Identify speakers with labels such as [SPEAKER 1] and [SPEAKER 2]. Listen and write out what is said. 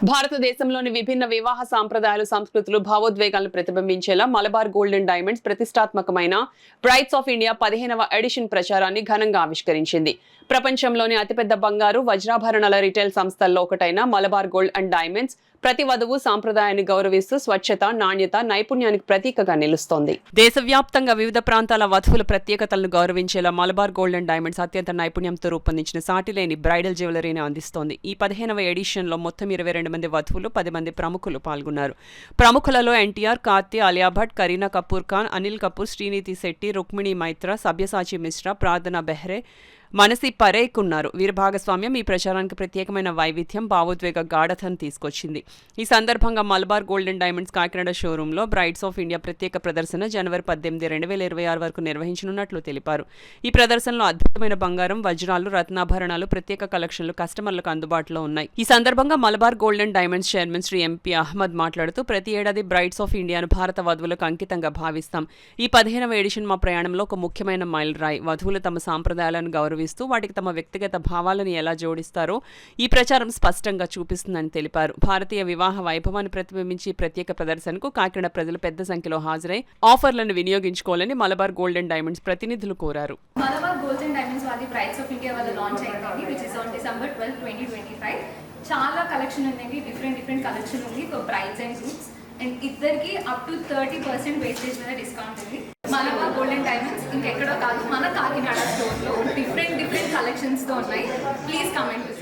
[SPEAKER 1] భారతదేశంలోని విభిన్న వివాహ సాంప్రదాయాలు, సంస్కృతులు, భావోద్వేగాలను ప్రతిబింబించేలా మలబార్ గోల్డ్ అండ్ డైమండ్స్ ప్రతిష్టాత్మకమైన బ్రైడ్స్ ఆఫ్ ఇండియా 15వ ఎడిషన్ ప్రచారాన్ని ఘనంగా ఆవిష్కరించింది. ప్రపంచంలోని అతిపెద్ద బంగారు, వజ్రాభరణాల రిటైల్ సంస్థల్లో ఒకటైన మలబార్ గోల్డ్ అండ్ డైమండ్స్ ప్రతి వధువు సాంప్రదాయాన్ని గౌరవిస్తూ స్వచ్ఛత, నాణ్యత, నైపుణ్యానికి ప్రతీకగా నిలుస్తోంది. దేశవ్యాప్తంగా వివిధ ప్రాంతాల వధువుల ప్రత్యేకతలను గౌరవించేలా మలబార్ గోల్డ్ అండ్ డైమండ్స్ అత్యంత నైపుణ్యంతో రూపొందించిన సాటిలేని బ్రైడల్ జ్యువెలరీని అందిస్తోంది. ఈ 15వ ఎడిషన్లో మొత్తం 22 మంది వధువులు, 10 మంది ప్రముఖులు పాల్గొన్నారు. ప్రముఖులలో ఎన్టీఆర్, కార్తీ, అలియా భట్, కరీనా కపూర్ ఖాన్, అనిల్ కపూర్, శ్రీనిధి శెట్టి, రుక్మిణి మైత్రా, సబ్యసాచి మిశ్రా, ప్రార్థనా బెహ్రే, మనసి పరేఖ్ ఉన్నారు. వీరి భాగస్వామ్యం ఈ ప్రచారానికి ప్రత్యేకమైన వైవిధ్యం, భావోద్వేగ గాఢతను తీసుకొచ్చింది. ఈ సందర్భంగా Malabar gold and diamonds Kakinada షోరూంలో బ్రైడ్స్ ఆఫ్ ఇండియా ప్రత్యేక ప్రదర్శన జనవరి 18, 2026 వరకు నిర్వహించనున్నట్లు తెలిపారు. ఈ ప్రదర్శనలో అద్భుతమైన బంగారం, వజ్రాలు, రత్నాభరణాలు, ప్రత్యేక కలెక్షన్లు కస్టమర్లకు అందుబాటులో ఉన్నాయి. ఈ సందర్భంగా Malabar gold and diamonds chairman Shri MP Ahmed మాట్లాడుతూ, ప్రతి ఏడాది బ్రైడ్స్ ఆఫ్ ఇండియాను భారత వధువులకు అంకితంగా భావిస్తాం. ఈ 15వ ఎడిషన్ మా ప్రయాణంలో ఒక ముఖ్యమైన మైలురాయి. వధువులు తమ సాంప్రదాయాలను గౌరవిస్తూ వాటికి తమ వ్యక్తిగత భావాలను ఎలా జోడిస్తారో ఈ ప్రచారం స్పష్టంగా చూపిస్తుందని తెలిపారు. భారతీయ వివాహ వైభవాన్ని ప్రతిబింబించి ప్రత్యేక ప్రదర్శనకు కాకినాడ ప్రజలు పెద్ద సంఖ్యలో హాజరై ఆఫర్లను వినియోగించుకోవాలని మలబార్ గోల్డ్ అండ్ డైమండ్స్ ప్రతినిధులు కోరారు.
[SPEAKER 2] మలబార్ గోల్డ్ అండ్ డైమండ్స్ వారి బ్రైడ్స్ ఆఫ్ ఇండియా వల్ల లాంచ్ అయింది, విచ్ ఇస్ ఆన్ December 12, 2025. చాలా కలెక్షన్ ఉంది, డిఫరెంట్ కలెక్షన్ ఉంది for brides and groups. And ఇద్దరికి అప్ టు 30% వేస్టేజ్ మీద డిస్కౌంట్ ఉంది. మలబార్ గోల్డ్ అండ్ డైమండ్స్ ఇంకెక్కడో కాదు, మన కాకినాడ స్టోర్లో డిఫరెంట్ కలెక్షన్స్తో ఉన్నాయి. Please comment.